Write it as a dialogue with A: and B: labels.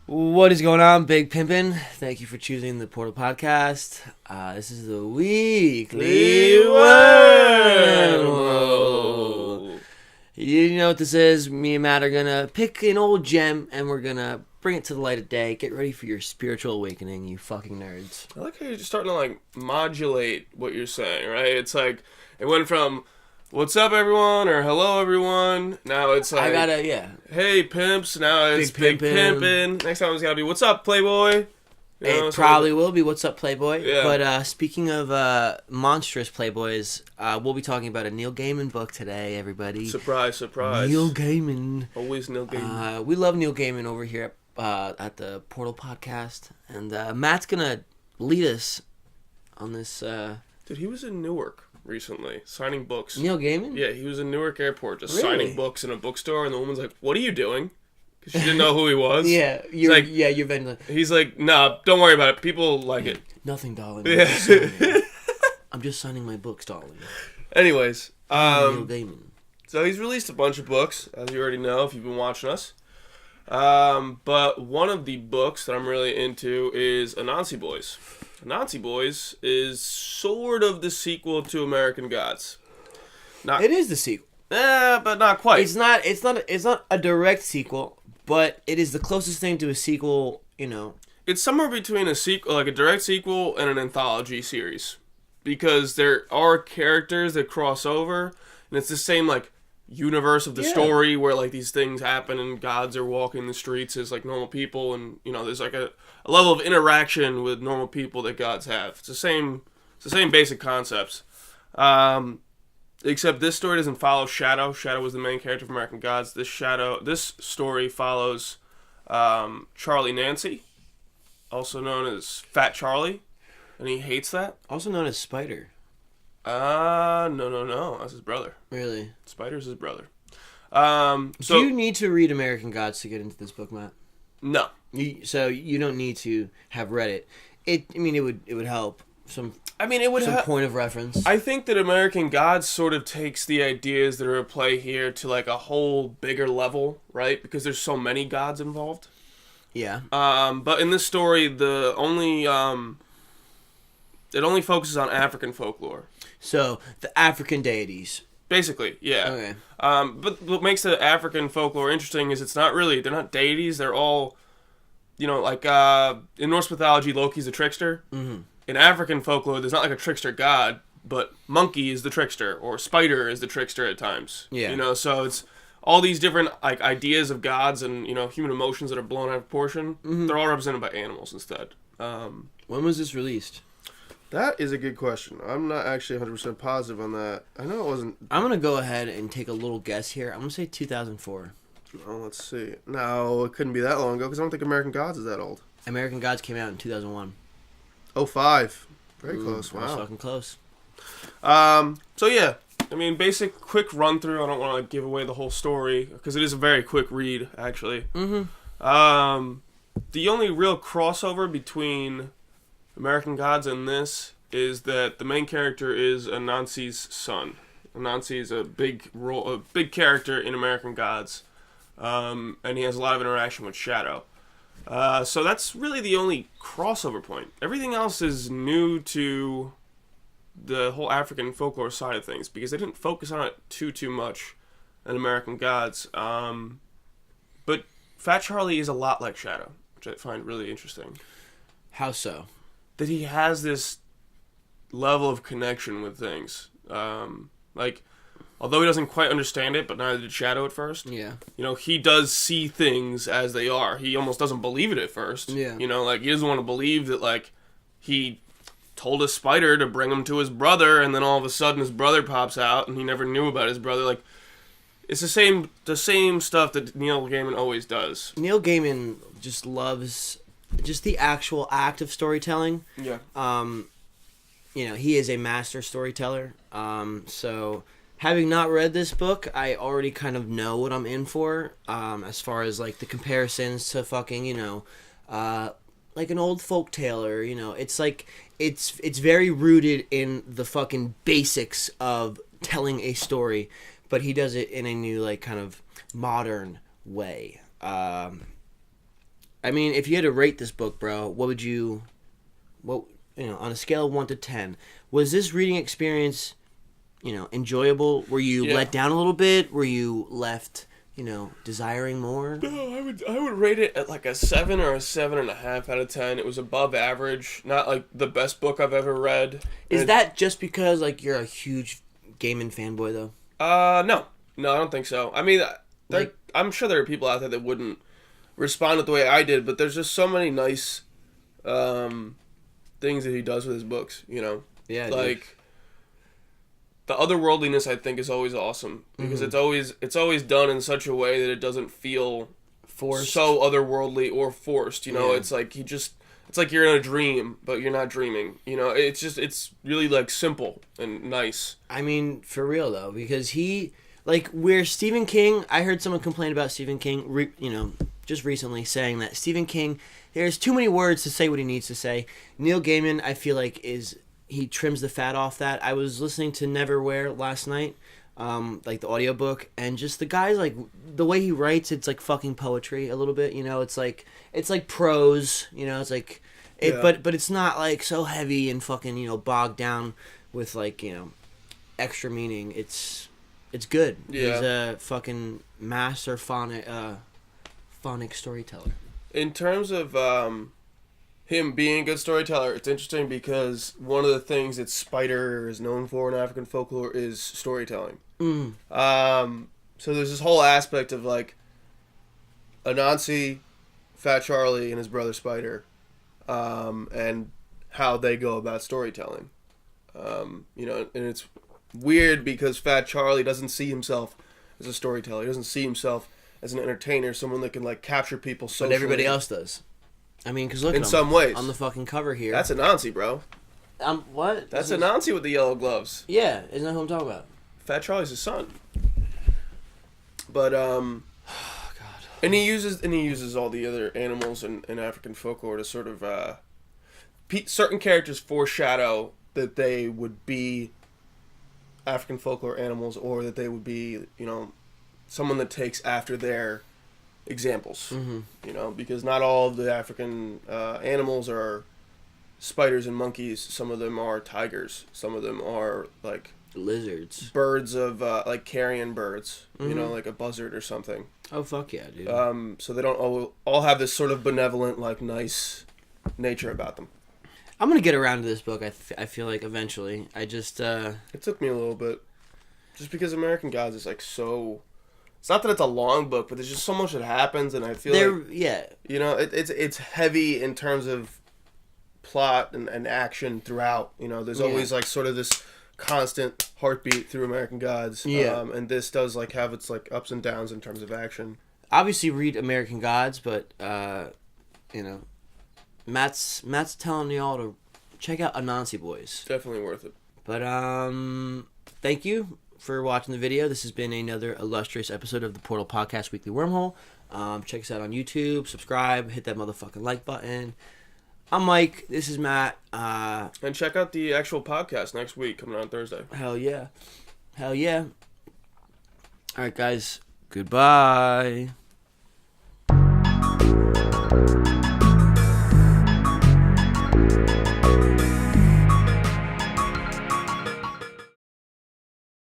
A: What is going on, Big Pimpin'? Thank you for choosing the Portal Podcast. This is the weekly Wormhole. You know what this is. Me and Matt are going to pick an old gem and we're going to bring it to the light of day. Get ready for your spiritual awakening, you fucking nerds.
B: I like how you're just starting to, modulate what you're saying, right? It's like, it went from, what's up, everyone, or hello, everyone. Now it's like, hey, pimps. Now it's Big Pimpin'. Next time it's got to be, what's up, Playboy?
A: It probably will be What's Up, Playboy.
B: Yeah.
A: But speaking of monstrous Playboys, we'll be talking about a Neil Gaiman book today, everybody.
B: Surprise, surprise.
A: Neil Gaiman.
B: Always Neil Gaiman.
A: We love Neil Gaiman over here at the Portal Podcast. And Matt's going to lead us on this.
B: Dude, he was in Newark recently, signing books.
A: Neil Gaiman?
B: Yeah, he was in Newark Airport just
A: Really?
B: signing books in a bookstore, and the woman's like, what are you doing? Because she didn't know who he was.
A: Yeah, you've been.
B: He's like, nah, don't worry about it. People like it.
A: Nothing, darling.
B: Yeah.
A: I'm just signing my books, darling.
B: Anyways,
A: Neil Gaiman.
B: so he's released a bunch of books, as you already know if you've been watching us. But one of the books that I'm really into is Anansi Boys. Anansi Boys is sort of the sequel to American Gods.
A: It is the sequel.
B: But not quite.
A: It's not a direct sequel, but it is the closest thing to a sequel, you know.
B: It's somewhere between a sequel, like a direct sequel, and an anthology series, because there are characters that cross over, and it's the same universe of the story where these things happen and gods are walking the streets as normal people, and there's a level of interaction with normal people that gods have. It's the same basic concepts. Except this story doesn't follow Shadow. Shadow was the main character of American Gods. This story follows Charlie Nancy, also known as Fat Charlie, and he hates that.
A: Also known as Spider.
B: No. That's his brother.
A: Really?
B: Spider's his brother.
A: Do you need to read American Gods to get into this book, Matt?
B: No.
A: So you don't need to have read it. It would help. Some point of reference.
B: I think that American Gods sort of takes the ideas that are at play here to a whole bigger level, right? Because there's so many gods involved.
A: Yeah.
B: But in this story, it only focuses on African folklore.
A: So the African deities.
B: Basically, yeah.
A: Okay.
B: But what makes the African folklore interesting is they're not deities. They're all, in Norse mythology, Loki's a trickster. Mm-hmm. In African folklore, there's not a trickster god, but monkey is the trickster, or spider is the trickster at times.
A: Yeah.
B: So it's all these different ideas of gods and human emotions that are blown out of proportion. Mm-hmm. They're all represented by animals instead.
A: When was this released?
B: That is a good question. I'm not actually 100% positive on that. I know it wasn't.
A: I'm gonna go ahead and take a little guess here. I'm gonna say 2004.
B: Oh, let's see. No, it couldn't be that long ago because I don't think American Gods is that old.
A: American Gods came out in 2001.
B: 05. Very close. Wow.
A: That's fucking close.
B: So yeah, basic quick run through. I don't want to give away the whole story because it is a very quick read, actually.
A: Mm-hmm.
B: The only real crossover between American Gods and this is that the main character is Anansi's son. Anansi is a big character in American Gods, and he has a lot of interaction with Shadow. So that's really the only crossover point. Everything else is new to the whole African folklore side of things because they didn't focus on it too much in American Gods. But Fat Charlie is a lot like Shadow, which I find really interesting.
A: How so?
B: That he has this level of connection with things. Although he doesn't quite understand it, but neither did Shadow at first.
A: Yeah.
B: He does see things as they are. He almost doesn't believe it at first.
A: Yeah.
B: He doesn't want to believe that, he told a spider to bring him to his brother, and then all of a sudden his brother pops out, and he never knew about his brother. It's the same stuff that Neil Gaiman always does.
A: Neil Gaiman just loves just the actual act of storytelling.
B: Yeah.
A: He is a master storyteller. So having not read this book, I already kind of know what I'm in for, as far as, the comparisons to fucking, an old folk tale, or, it's very rooted in the fucking basics of telling a story, but he does it in a new, like, kind of modern way. I mean, if you had to rate this book, bro, on a scale of 1 to 10, was this reading experience, enjoyable? Were you let down a little bit? Were you left, desiring more?
B: No, I would rate it at like a 7 or a 7.5 out of 10. It was above average, not like the best book I've ever read.
A: Is that just because, like, you're a huge gaming fanboy, though?
B: No, I don't think so. I mean, I'm sure there are people out there that wouldn't respond the way I did, but there's just so many nice things that he does with his books.
A: Yeah,
B: like. The otherworldliness, I think, is always awesome because it's always done in such a way that it doesn't feel
A: forced,
B: so otherworldly or forced. It's like it's like you're in a dream, but you're not dreaming. It's really like simple and nice.
A: I mean, for real though, because where Stephen King, I heard someone complain about Stephen King, just recently, saying that Stephen King, there's too many words to say what he needs to say. Neil Gaiman, I feel like, he trims the fat off that. I was listening to Neverwhere last night, like the audiobook, and just the guy's, like, the way he writes, it's like fucking poetry a little bit, it's like prose, it's like but it's not like so heavy and fucking, bogged down with, like, extra meaning. It's good.
B: Yeah.
A: He's a fucking master phonic storyteller.
B: In terms of him being a good storyteller, it's interesting because one of the things that Spider is known for in African folklore is storytelling. So there's this whole aspect of, like, Anansi, Fat Charlie, and his brother Spider, and how they go about storytelling. And it's weird because Fat Charlie doesn't see himself as a storyteller. He doesn't see himself as an entertainer, someone that can, like, capture people socially.
A: But everybody else does. I mean, because look
B: in
A: at him,
B: some ways
A: on the fucking cover here.
B: That's Anansi, bro.
A: What?
B: That's Anansi with the yellow gloves.
A: Yeah, isn't that who I'm talking about?
B: Fat Charlie's his son. But
A: God.
B: and he uses all the other animals in African folklore to sort of certain characters foreshadow that they would be African folklore animals, or that they would be, someone that takes after their examples. Because not all of the African animals are spiders and monkeys. Some of them are tigers. Some of them are, like,
A: lizards,
B: birds of like carrion birds. Like a buzzard or something.
A: Oh fuck yeah, dude.
B: So they don't all have this sort of benevolent, like, nice nature about them.
A: I'm gonna get around to this book. I feel like eventually. I just
B: It took me a little bit, just because American Gods is, like, so. It's not that it's a long book, but there's just so much that happens, and I feel it's heavy in terms of plot and action throughout. There's always, like, sort of this constant heartbeat through American Gods. And this does, like, have its, like, ups and downs in terms of action.
A: Obviously read American Gods, but Matt's telling y'all to check out Anansi Boys.
B: Definitely worth it.
A: But thank you for watching the video. This has been another illustrious episode of the Portal Podcast Weekly Wormhole. Check us out on YouTube, subscribe, hit that motherfucking like button. I'm Mike, this is Matt.
B: And check out the actual podcast next week, coming out on Thursday.
A: Hell yeah. Alright guys, goodbye.